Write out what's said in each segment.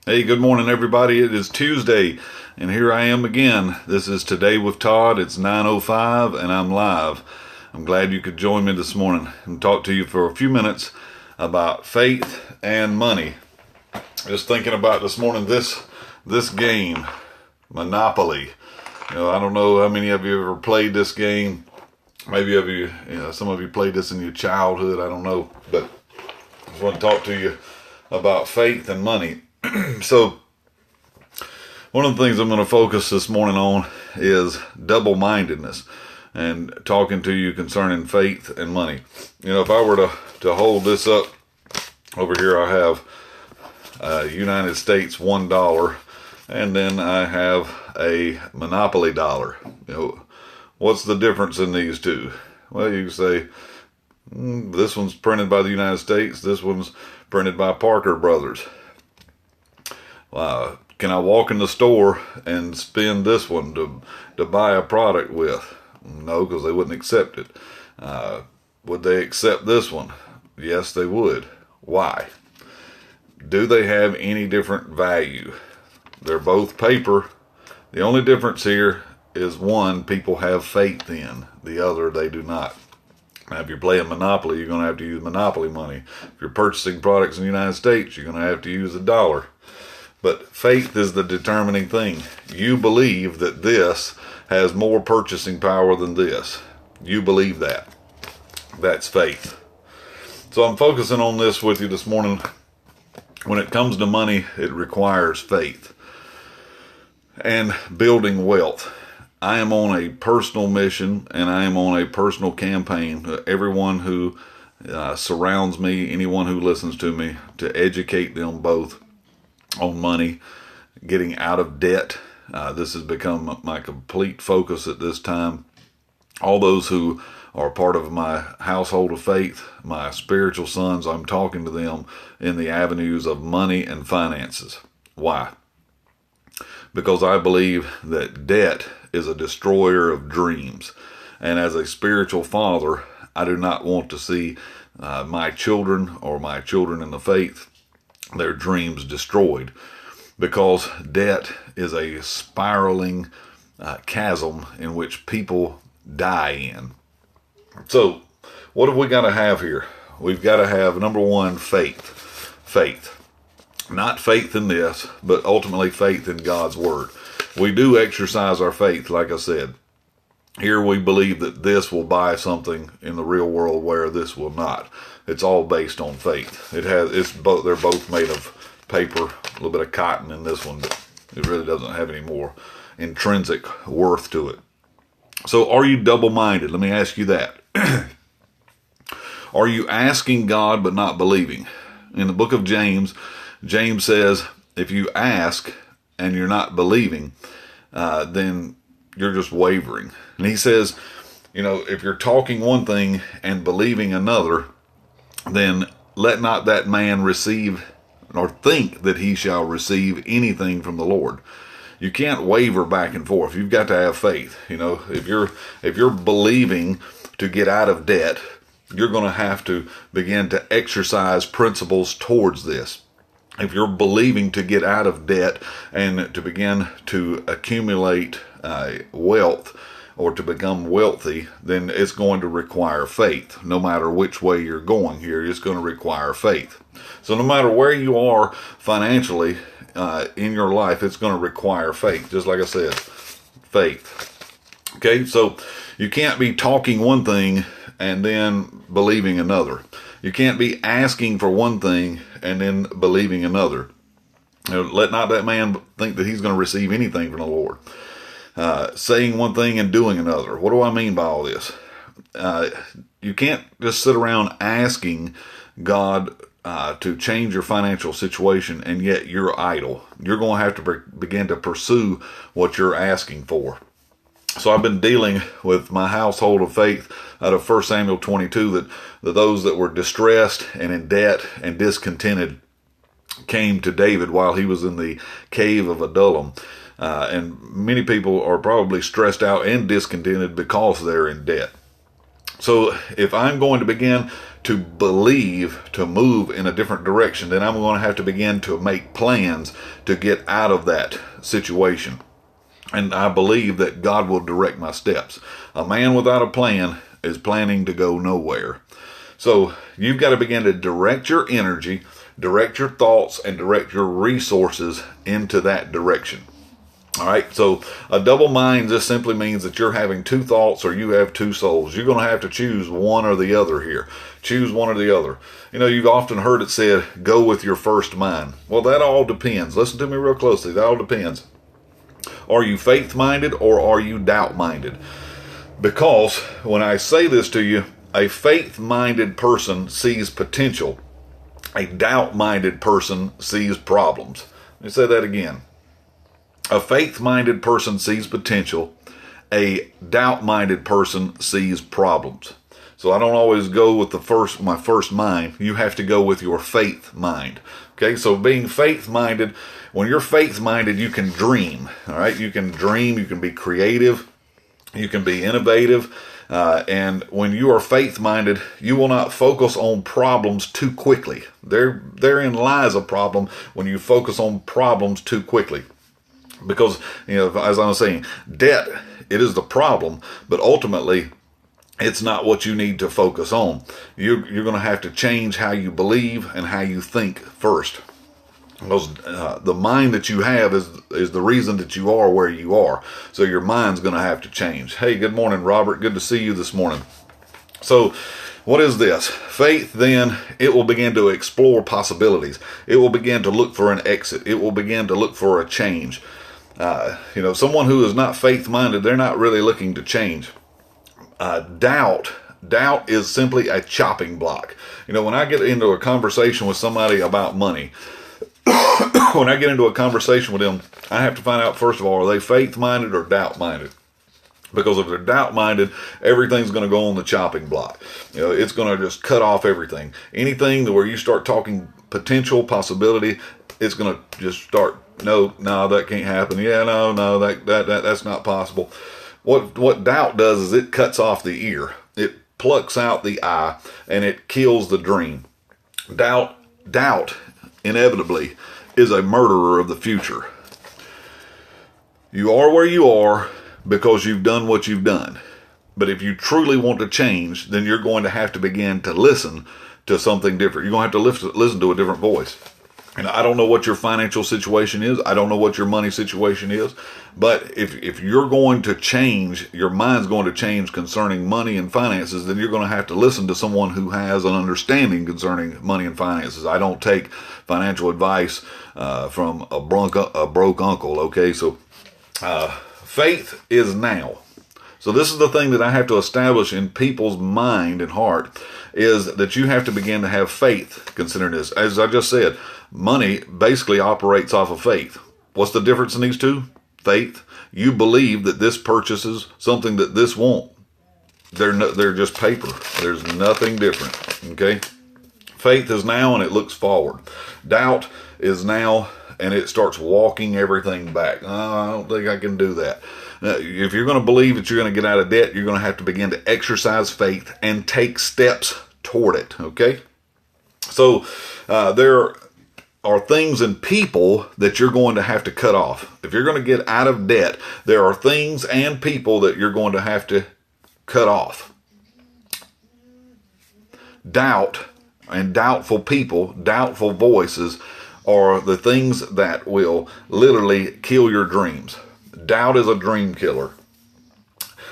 Hey, good morning, everybody. It is Tuesday, and here I am again. This is Today with Todd. It's 9:05, and I'm live. I'm glad you could join me this morning and talk to you for a few minutes about faith and money. Just thinking about this morning, this game, Monopoly. I don't know how many of you ever played this game. Maybe some of you played this in your childhood. I don't know, but I just want to talk to you about faith and money. So, one of the things I'm going to focus this morning on is double-mindedness and talking to you concerning faith and money. If I were to hold this up over here, I have United States $1, and then I have a Monopoly dollar. What's the difference in these two? Well, you can say, this one's printed by the United States, this one's printed by Parker Brothers. Can I walk in the store and spend this one to buy a product with? No, because they wouldn't accept it. Would they accept this one? Yes, they would. Why? Do they have any different value? They're both paper. The only difference here is one people have faith in, the other they do not. Now, if you're playing Monopoly, you're going to have to use Monopoly money. If you're purchasing products in the United States, you're going to have to use a dollar. But faith is the determining thing. You believe that this has more purchasing power than this. You believe that. That's faith. So I'm focusing on this with you this morning. When it comes to money, it requires faith and building wealth. I am on a personal mission and I am on a personal campaign. Everyone who surrounds me, anyone who listens to me, to educate them both on money, getting out of debt. This has become my complete focus at this time. All those who are part of my household of faith, my spiritual sons, I'm talking to them in the avenues of money and finances. Why? Because I believe that debt is a destroyer of dreams. And as a spiritual father, I do not want to see my children or my children in the faith, their dreams destroyed, because debt is a spiraling chasm in which people die in. So what have we got to have here? We've got to have, number one, faith. Not faith in this, but ultimately faith in God's word. We do exercise our faith, like I said. Here we believe that this will buy something in the real world where this will not. It's all based on faith. They're both made of paper, a little bit of cotton in this one, but it really doesn't have any more intrinsic worth to it. So are you double-minded? Let me ask you that. Are you asking God but not believing? In the book of James says, if you ask and you're not believing, then you're just wavering. And he says, if you're talking one thing and believing another, then let not that man receive or think that he shall receive anything from the Lord. You can't waver back and forth. You've got to have faith. If you're believing to get out of debt, you're going to have to begin to exercise principles towards this. If you're believing to get out of debt and to begin to accumulate wealth or to become wealthy, then it's going to require faith. No matter which way you're going here, it's going to require faith. So no matter where you are financially in your life, it's going to require faith. Just like I said, faith. Okay, so you can't be talking one thing and then believing another. You can't be asking for one thing and then believing another. Let not that man think that he's going to receive anything from the Lord. Saying one thing and doing another. What do I mean by all this? You can't just sit around asking God to change your financial situation and yet you're idle. You're going to have to begin to pursue what you're asking for. So I've been dealing with my household of faith out of 1 Samuel 22 that those that were distressed and in debt and discontented came to David while he was in the cave of Adullam. And many people are probably stressed out and discontented because they're in debt. So if I'm going to begin to believe to move in a different direction, then I'm going to have to begin to make plans to get out of that situation. And I believe that God will direct my steps. A man without a plan is planning to go nowhere. So you've got to begin to direct your energy, direct your thoughts, and direct your resources into that direction. All right, so a double mind just simply means that you're having two thoughts or you have two souls. You're going to have to choose one or the other here. Choose one or the other. You know, you've often heard it said, go with your first mind. Well, that all depends. Listen to me real closely. That all depends. Are you faith-minded or are you doubt-minded? Because when I say this to you, a faith-minded person sees potential. A doubt-minded person sees problems. Let me say that again. A faith-minded person sees potential. A doubt-minded person sees problems. So I don't always go with my first mind. You have to go with your faith mind. Okay, so being faith-minded, when you're faith-minded, you can dream. All right, you can dream, you can be creative, you can be innovative. And when you are faith-minded, you will not focus on problems too quickly. Therein lies a problem when you focus on problems too quickly. Because, you know, as I was saying, debt, it is the problem, but ultimately, it's not what you need to focus on. You're going to have to change how you believe and how you think first. Because the mind that you have is the reason that you are where you are. So your mind's going to have to change. Hey, good morning, Robert. Good to see you this morning. So what is this? Faith, then, it will begin to explore possibilities. It will begin to look for an exit. It will begin to look for a change. You know, someone who is not faith-minded, they're not really looking to change. Doubt is simply a chopping block. You know, when I get into a conversation with somebody about money, when I get into a conversation with them, I have to find out, first of all, are they faith-minded or doubt-minded? Because if they're doubt-minded, everything's going to go on the chopping block. You know, it's going to just cut off everything. Anything where you start talking potential, possibility, it's going to just start, no, that can't happen. Yeah, no, that's not possible. What doubt does is it cuts off the ear. It plucks out the eye, and it kills the dream. Doubt, inevitably, is a murderer of the future. You are where you are because you've done what you've done. But if you truly want to change, then you're going to have to begin to listen to something different. You're going to have to listen to a different voice. And I don't know what your financial situation is. I don't know what your money situation is. But if you're going to change, your mind's going to change concerning money and finances, then you're going to have to listen to someone who has an understanding concerning money and finances. I don't take financial advice from a broke uncle, okay? So faith is now. So this is the thing that I have to establish in people's mind and heart, is that you have to begin to have faith considering this. As I just said, money basically operates off of faith. What's the difference in these two? Faith. You believe that this purchases something that this won't. They're just paper. There's nothing different. Okay? Faith is now and it looks forward. Doubt is now and it starts walking everything back. Oh, I don't think I can do that. Now, if you're going to believe that you're going to get out of debt, you're going to have to begin to exercise faith and take steps toward it. Okay? So there are things and people that you're going to have to cut off. If you're going to get out of debt, there are things and people that you're going to have to cut off. Doubt and doubtful people, doubtful voices are the things that will literally kill your dreams. Doubt is a dream killer.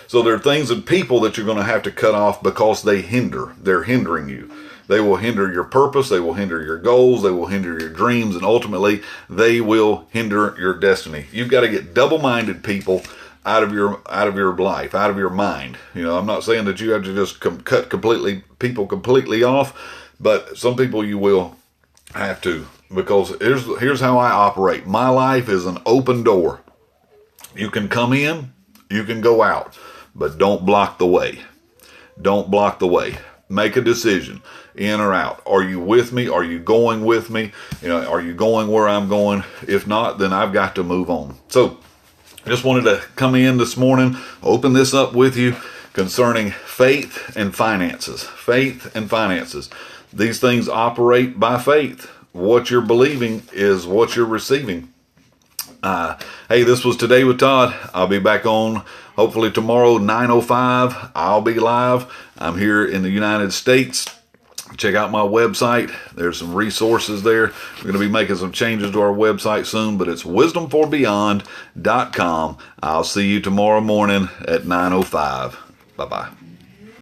So there are things and people that you're going to have to cut off because they're hindering you. They will hinder your purpose, they will hinder your goals, they will hinder your dreams, and ultimately they will hinder your destiny. You've got to get double-minded people out of your life, out of your mind. You know, I'm not saying that you have to just cut people completely off, but some people you will have to, because here's how I operate. My life is an open door. You can come in, you can go out, but don't block the way. Don't block the way. Make a decision, in or out. Are you with me? Are you going with me? You know, are you going where I'm going? If not, then I've got to move on. So I just wanted to come in this morning, open this up with you, concerning faith and finances. Faith and finances. These things operate by faith. What you're believing is what you're receiving. Hey, this was Today with Todd. I'll be back on hopefully tomorrow, 9:05. I'll be live. I'm here in the United States. Check out my website. There's some resources there. We're going to be making some changes to our website soon, but it's wisdomforbeyond.com. I'll see you tomorrow morning at 9:05. Bye-bye.